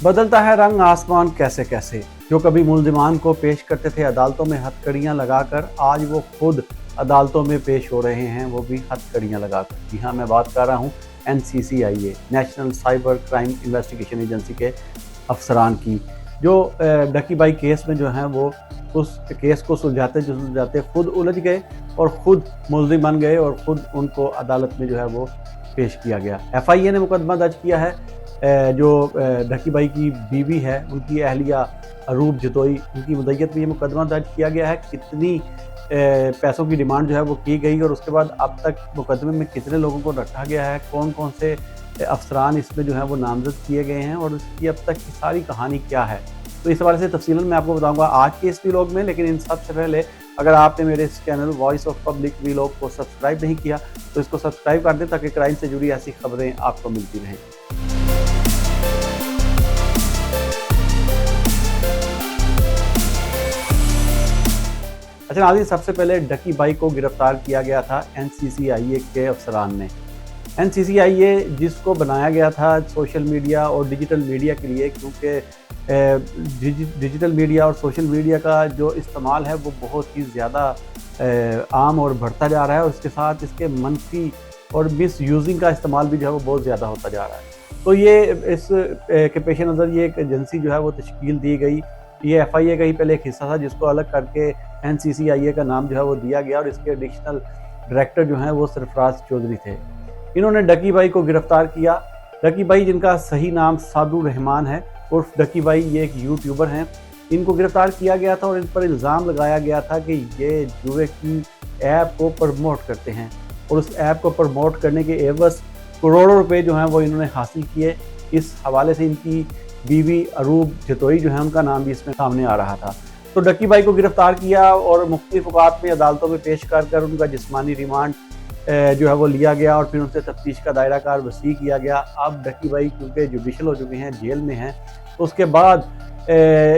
बदलता है रंग आसमान कैसे कैसे। जो कभी मुल्जिमान को पेश करते थे अदालतों में हथकड़ियाँ लगाकर, आज वो खुद अदालतों में पेश हो रहे हैं, वो भी हथकड़ियाँ लगाकर। जी हाँ, मैं बात कर रहा हूँ NCCIA, national cyber crime investigation agency के अफसरान की, जो डकी बाई केस में जो हैं वो उस केस को सुलझाते खुद उलझ गए और खुद मुल्जिम बन गए और खुद उनको अदालत में जो है वो पेश किया गया। FIA ने मुकदमा दर्ज किया है। जो ढकी बाई की बीवी है, उनकी अहलिया अरूब जतोई, उनकी मुद्दत में ये मुकदमा दर्ज किया गया है। कितनी पैसों की डिमांड जो है वो की गई और उसके बाद अब तक मुकदमे में कितने लोगों को रखा गया है, कौन कौन से अफसरान इसमें जो है वो नामजद किए गए हैं और इसकी अब तक की सारी कहानी क्या है, तो इस हवाले से तफसीलन मैं आपको बताऊंगा आज के इस वीलॉग में। लेकिन इन सबसे पहले अगर आपने मेरे इस channel voice of public vlog को सब्सक्राइब नहीं किया तो इसको सब्सक्राइब कर दें ताकि क्राइम से जुड़ी ऐसी खबरें आपको मिलती रहें। अच्छा नाज़रीन, सबसे पहले डकी बाई को गिरफ्तार किया गया था NCCIA के अफसरान ने। NCCIA जिसको बनाया गया था सोशल मीडिया और डिजिटल मीडिया के लिए, क्योंकि डिजिटल मीडिया और सोशल मीडिया का जो इस्तेमाल है वो बहुत ही ज़्यादा आम और बढ़ता जा रहा है और उसके साथ इसके मनफी और मिस यूजिंग का इस्तेमाल भी जो है वो बहुत ज़्यादा होता जा रहा है। तो ये इस के पेश नज़र ये एक एजेंसी जो है वो तश्कील दी गई। ये FIA का ही पहले एक हिस्सा था जिसको अलग करके NCCIA का नाम जो है वो दिया गया और इसके एडिशनल डायरेक्टर जो हैं वो सरफराज चौधरी थे। इन्होंने डकी बाई को गिरफ्तार किया। डकी बाई, जिनका सही नाम सादू रहमान है उर्फ डकी बाई, ये एक यूट्यूबर हैं। इनको गिरफ्तार किया गया था और इन पर इल्ज़ाम लगाया गया था कि ये जुए की ऐप को प्रमोट करते हैं और उस ऐप को प्रमोट करने के एवज़ करोड़ों रुपए जो हैं वो इन्होंने हासिल किए। इस हवाले से इनकी बीवी अरूब जतोई जो है, उनका नाम भी इसमें सामने आ रहा था। तो डकी बाई को गिरफ्तार किया और मुख्तलिफ औक़ात में अदालतों में पेश कर उनका जिस्मानी रिमांड जो है वो लिया गया और फिर उनसे तफ्तीश का दायरा कार वसी किया गया। अब डकी बाई क्योंकि जुडिशल हो चुके हैं, जेल में हैं, तो उसके बाद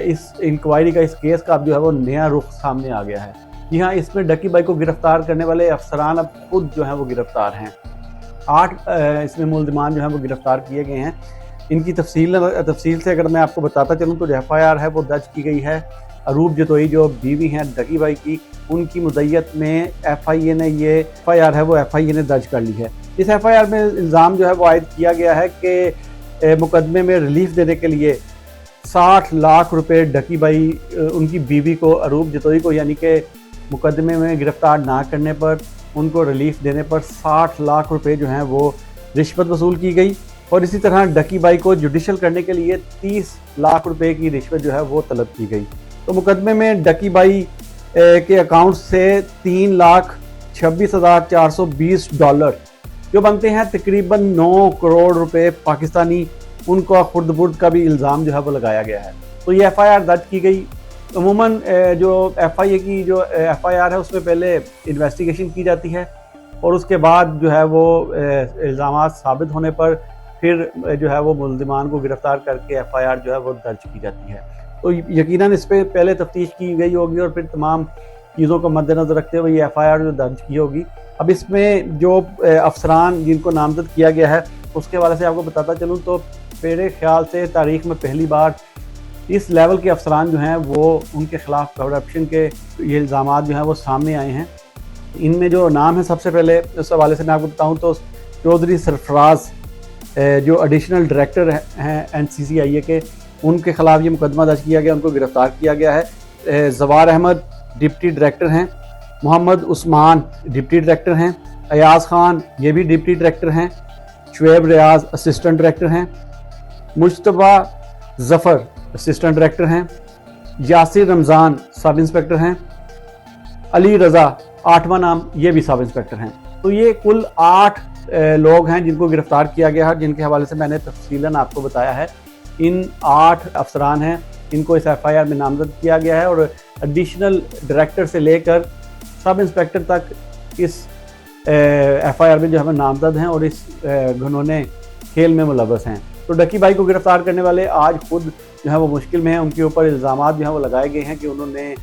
इस इंक्वायरी का, इस केस का अब जो है वो नया रुख सामने आ गया है। जी हाँ, इसमें डकी बाई को गिरफ्तार करने वाले अफसरान अब खुद जो हैं वो गिरफ्तार हैं। 8 इसमें मुल्ज़िमान जो हैं वो गिरफ्तार किए गए हैं। इनकी तफसील से अगर मैं आपको बताता चलूँ तो जो FIR है वो दर्ज की गई है अरूब जतोई, जो बीवी हैं डकी बाई की, उनकी मुद्दत में FIA ने ये FIR है वो FIA ने दर्ज कर ली है। इस FIR में इल्ज़ाम जो है वो आयद किया गया है कि मुकदमे में रिलीफ देने के लिए 60 लाख रुपए डकी बाई उनकी बीवी को अरूब जतोई को, यानी कि मुकदमे में गिरफ्तार ना करने पर उनको रिलीफ देने पर 60 लाख रुपए जो हैं वो रिश्वत वसूल की गई और इसी तरह डकी बाई को जुडिशल करने के लिए 30 लाख रुपए की रिश्वत जो है वो तलब की गई। तो मुकदमे में डकी बाई के अकाउंट से $3,26,420 जो बनते हैं तकरीबन 9 करोड़ रुपए पाकिस्तानी, उनको खुर्द-बुर्द का भी इल्ज़ाम जो है वो लगाया गया है। तो ये FIR दर्ज की गई। अमूमन जो FIA की जो FIR है उसमें पहले इन्वेस्टिगेशन की जाती है और उसके बाद जो है वो इल्ज़ामात साबित होने पर फिर जो है वो मुल्ज़िमान को गिरफ्तार करके FIR जो है वो दर्ज की जाती है। तो यकीनन इस पर पहले तफ्तीश की गई होगी और फिर तमाम चीज़ों को मद्देनज़र रखते हुए ये FIR जो दर्ज की होगी। अब इसमें जो अफसरान जिनको नामजद किया गया है उसके हवाले से आपको बताता चलूँ तो मेरे ख्याल से तारीख़ में पहली बार इस लेवल के अफसरान जो हैं वो उनके ख़िलाफ़ करप्शन के ये इल्ज़ामात जो हैं वो सामने आए हैं। इनमें जो नाम है सबसे पहले उस हवाले से मैं आपको बताऊँ तो चौधरी सरफराज जो एडिशनल डायरेक्टर हैं NCCIA के, उनके ख़िलाफ़ ये मुकदमा दर्ज किया गया, उनको गिरफ़्तार किया गया है। ज़वार अहमद डिप्टी डायरेक्टर हैं, मोहम्मद उस्मान डिप्टी डायरेक्टर हैं, अयाज़ ख़ान ये भी डिप्टी डायरेक्टर हैं, शुएब रियाज असिस्टेंट डायरेक्टर हैं, मुश्तबा ज़फ़र असिस्टेंट डायरेक्टर हैं, यासिर रमज़ान सब इंस्पेक्टर हैं, अली रज़ा 8वां नाम ये भी सब इंस्पेक्टर हैं। तो ये कुल 8 लोग हैं जिनको गिरफ्तार किया गया है, जिनके हवाले से मैंने तफसीलन आपको बताया है। इन 8 अफसरान हैं, इनको इस FIR में नामजद किया गया है और एडिशनल डायरेक्टर से लेकर सब इंस्पेक्टर तक इस FIR में जो है नामजद हैं और इस घनौने खेल में मुलव्वस हैं। तो डकी बाई को गिरफ्तार करने वाले आज खुद जो है वो मुश्किल में हैं। उनके ऊपर इल्ज़ामात जो हैं वो लगाए गए हैं कि उन्होंने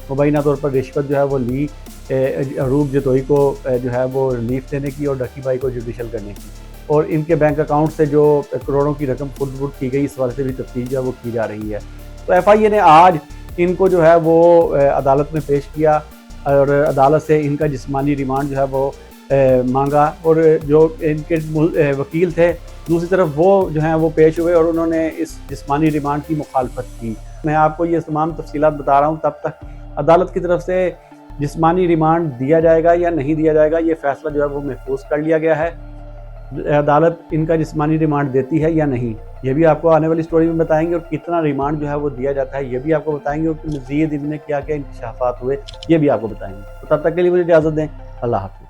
मुबैना तौर पर रिश्वत जो है वो ली अरूब जतोई को जो है वो रिलीफ देने की और डकी बाई को जुडिशल करने की। और इनके बैंक अकाउंट से जो करोड़ों की रकम फुर्द की गई, इस वाले से भी तफ्तीश जो है वो की जा रही है। तो FIA ने आज इनको जो है वो अदालत में पेश किया और अदालत से इनका जिस्मानी रिमांड जो है वो मांगा, और जो इनके वकील थे दूसरी तरफ वो जो हैं वो पेश हुए और उन्होंने इस जिस्मानी रिमांड की मुखालफत की। मैं आपको ये तमाम तफसीलात बता रहा हूँ, तब तक अदालत की तरफ से जिस्मानी रिमांड दिया जाएगा या नहीं दिया जाएगा, ये फैसला जो है वो महफूज कर लिया गया है। अदालत इनका जिस्मानी रिमांड देती है या नहीं, ये भी आपको आने वाली स्टोरी में बताएंगे, और कितना रिमांड जो है वो दिया जाता है ये भी आपको बताएंगे, और मज़ीद इनमें क्या क्या इंकशाफात हुए ये भी आपको बताएंगे। तो तब तक के लिए मुझे इजाज़त दें। अल्लाह हाफ़िज़।